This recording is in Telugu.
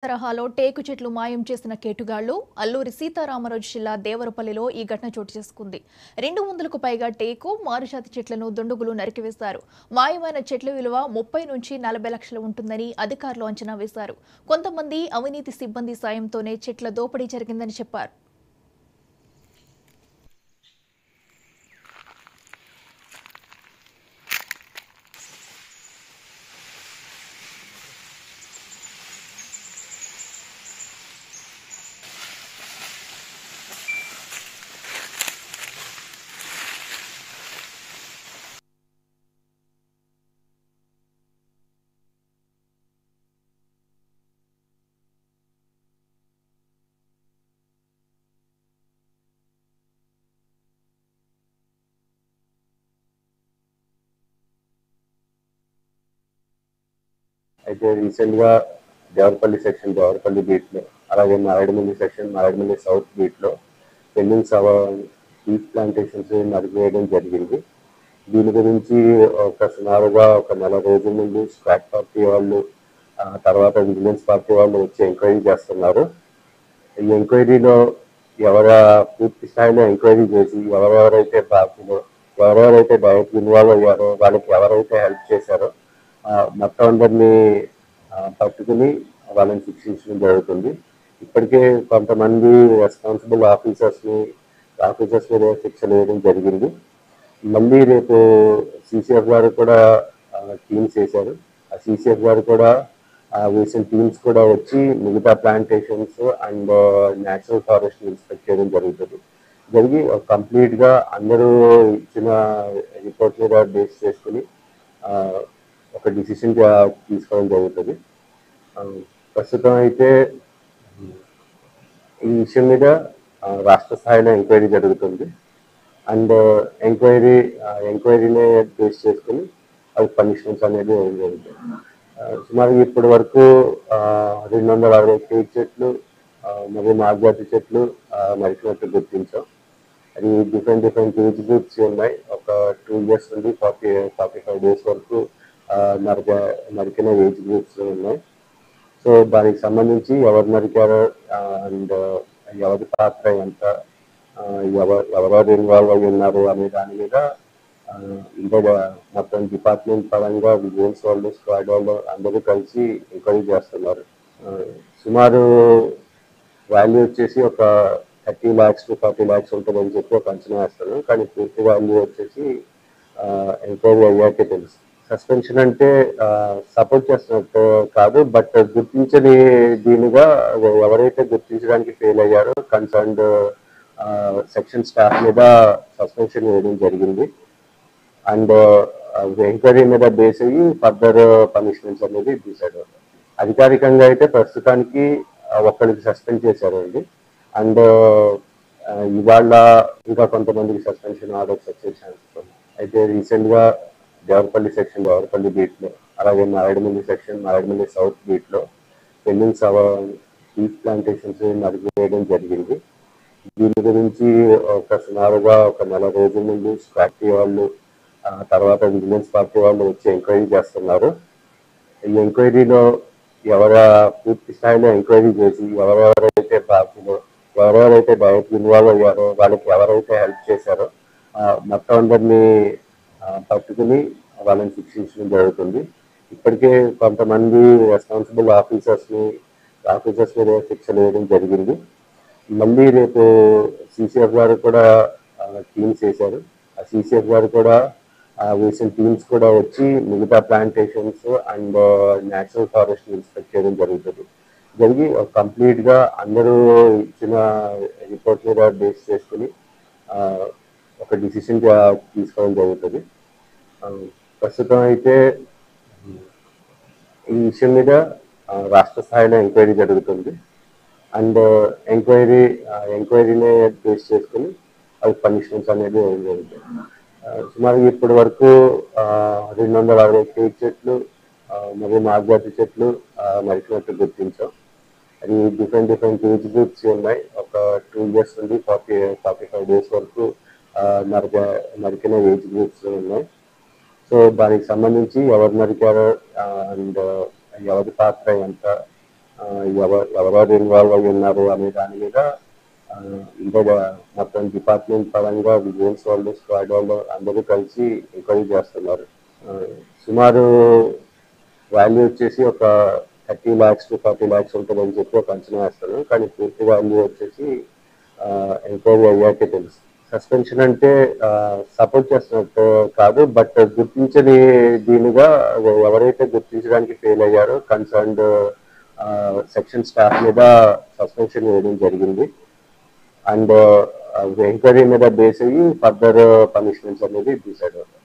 తరహాలో టేకు చెట్లు మాయం చేసిన కేటుగాళ్లు అల్లూరి సీతారామరాజు జిల్లా దేవరపల్లిలో ఈ ఘటన చోటు చేసుకుంది. 200కు పైగా టేకు మారుజాతి చెట్లను దుండగులు నరికివేశారు. మాయమైన చెట్ల విలువ 30 నుంచి 40 లక్షలు ఉంటుందని అధికారులు అంచనా వేశారు. కొంతమంది అవినీతి సిబ్బంది సాయంతోనే చెట్ల దోపిడీ జరిగిందని చెప్పారు. అయితే రీసెంట్ గా దేవరపల్లి సెక్షన్ దేవరపల్లి బీట్ లో, అలాగే Maredumilli section Maredumilli south beat లో పెండింగ్స్ టీ ప్లాంటేషన్స్ నరికివేయడం జరిగింది. దీని గురించి సుమారుగా ఒక నెల రోజుల నుండి స్క్వాట్ పార్టీ వాళ్ళు, తర్వాత విజిలెన్స్ పార్టీ వాళ్ళు వచ్చి ఎంక్వైరీ చేస్తున్నారు. ఈ ఎంక్వైరీలో పూర్తి స్థాయిలో ఎంక్వైరీ చేసి ఎవరెవరైతే బాధ్యులు, ఎవరెవరైతే డైరెక్ట్ ఇన్వాల్వ్ అయ్యారో, వాళ్ళకి ఎవరైతే హెల్ప్ చేశారో మొత్తం అందరినీ పట్టుకుని వాళ్ళని శిక్షించడం జరుగుతుంది. ఇప్పటికే కొంతమంది రెస్పాన్సిబుల్ ఆఫీసర్స్ మీద శిక్షలు వేయడం జరిగింది. మళ్ళీ రేపు సిసిఎఫ్ గారు కూడా టీమ్స్ వేశారు. ఆ సిసిఎఫ్ గారు కూడా వేసిన టీమ్స్ కూడా వచ్చి మిగతా plantations and national forest inspect చేయడం జరిగి కంప్లీట్ గా అందరూ ఇచ్చిన రిపోర్ట్ మీద బేస్ చేసుకుని ఒక డిసిషన్ తీసుకోవడం జరుగుతుంది. ప్రస్తుతం అయితే ఈ విషయం మీద రాష్ట్ర స్థాయిలో ఎంక్వైరీ జరుగుతుంది. అండ్ ఎంక్వైరీనే బేస్ చేసుకుని అవి పనిష్మెంట్స్ అనేది జరుగుతుంది. సుమారు ఇప్పటి వరకు 260 టేకు చెట్లు మరియు నాగజాతి చెట్లు నరికినట్టు గుర్తించాం. అది డిఫరెంట్ ఏజ్ గ్రూప్స్ ఉన్నాయి. ఒక 2 years నుండి 45 days వరకు నరికిన ఏజ్ గ్రూప్స్ ఉన్నాయి. సో దానికి సంబంధించి ఎవరు నరికారో అండ్ ఎవరి పాత్ర ఎంత, ఎవరెవరు ఇన్వాల్వ్ అయి ఉన్నారు అనే దాని మీద ఇంకా మొత్తం డిపార్ట్మెంట్ పరంగా విజిలెన్స్ వాళ్ళు, స్క్వాడ్ వాళ్ళు అందరూ కలిసి ఎంక్వైరీ చేస్తున్నారు. సుమారు వాల్యూ వచ్చేసి ఒక 30 lakhs to 40 lakhs ఉంటుందని చెప్పి ఒక అంచనా వేస్తాను. కానీ పూర్తి వాల్యూ వచ్చేసి ఎంక్వైరీ అయ్యాకే తెలుసు. సస్పెన్షన్ అంటే సపోర్ట్ చేస్తున్నట్టు కాదు, బట్ గుర్తించని దీనిగా ఎవరైతే గుర్తించడానికి ఫెయిల్ అయ్యారో కన్సర్న్డ్ సెక్షన్ స్టాఫ్ మీద సస్పెన్షన్ వేయడం జరిగింది. అండ్ ఎంక్వైరీ మీద బేస్ అయ్యి ఫర్దర్ పనిష్మెంట్స్ అనేది డిసైడ్ అవుతాయి. అధికారికంగా అయితే ప్రస్తుతానికి ఒక్కరికి సస్పెండ్ చేశారండి. అండ్ ఇవాళ ఇంకా కొంతమందికి సస్పెన్షన్ ఆర్డర్స్ వచ్చే ఛాన్సెస్ ఉంది. అయితే రీసెంట్ గా దేవరపల్లి సెక్షన్ దేవరపల్లి బీట్ లో, అలాగే Maredumilli section Maredumilli south beat లో పెండింగ్స్ టీ ప్లాంటేషన్స్ నరికివేయడం జరిగింది. దీని గురించి సుమారుగా ఒక నెల రోజుల నుండి స్క్వాట్ వాళ్ళు, తర్వాత విజిలెన్స్ పార్టీ వాళ్ళు వచ్చి ఎంక్వైరీ చేస్తున్నారు. ఈ ఎంక్వైరీలో పూర్తి స్థాయిలో ఎంక్వైరీ చేసి ఎవరెవరైతే బాధ్యులు, ఎవరెవరైతే డైరెక్ట్ ఇన్వాల్వ్ అయ్యారో, వాళ్ళకి ఎవరైతే హెల్ప్ చేశారో మొత్తం అందరినీ పట్టుకుని వాళ్ళని శిక్షించడం జరుగుతుంది. ఇప్పటికే కొంతమంది రెస్పాన్సిబుల్ ఆఫీసర్స్ మీద శిక్షలు వేయడం జరిగింది. మళ్ళీ రేపు సిసిఎఫ్ గారు కూడా టీమ్స్ వేశారు. ఆ సిసిఎఫ్ గారు కూడా వేసిన టీమ్స్ కూడా వచ్చి మిగతా plantations and national forest inspect చేయడం జరిగి కంప్లీట్ గా అందరూ ఇచ్చిన రిపోర్ట్ మీద బేస్ చేసుకుని ఒక డిసిషన్ తీసుకోవడం జరుగుతుంది. ప్రస్తుతం అయితే ఈ విషయం మీద రాష్ట్ర స్థాయిలో ఎంక్వైరీ జరుగుతుంది. అండ్ ఎంక్వైరీనే బేస్ చేసుకుని అవి పనిష్మెంట్స్ అనేది జరుగుతాయి. సుమారు ఇప్పటి వరకు 260 టేకు చెట్లు మరియు నాగజాతి చెట్లు నరికినట్టు గుర్తించాం. అది డిఫరెంట్ ఏజ్ గ్రూప్స్ ఉన్నాయి. ఒక 2 years నుండి 45 days వరకు నరికిన ఏజ్ గ్రూప్స్ ఉన్నాయి. సో దానికి సంబంధించి ఎవరు నరికారో అండ్ ఎవరి పాత్ర ఎంత, ఎవరెవరు ఇన్వాల్వ్ అయి ఉన్నారు అనే దాని మీద ఇంకా మొత్తం డిపార్ట్మెంట్ పరంగా విజిలెన్స్ వాళ్ళు, స్క్వాడ్ వాళ్ళు అందరూ కలిసి ఎంక్వైరీ చేస్తున్నారు. సుమారు వాల్యూ వచ్చేసి ఒక 30 lakhs to 40 lakhs ఉంటుందని చెప్పి ఒక అంచనా వేస్తాను. కానీ పూర్తి వాల్యూ వచ్చేసి ఎంక్వైరీ అయ్యాకే తెలుసు. సస్పెన్షన్ అంటే సపోర్ట్ చేస్తున్నట్టు కాదు, బట్ గుర్తించని దీనిగా ఎవరైతే గుర్తించడానికి ఫెయిల్ అయ్యారో కన్సర్న్డ్ సెక్షన్ స్టాఫ్ మీద సస్పెన్షన్ వేయడం జరిగింది. అండ్ ఎంక్వైరీ మీద బేస్ అయ్యి ఫర్దర్ పనిష్మెంట్స్ అనేది డిసైడ్ అవుతాయి.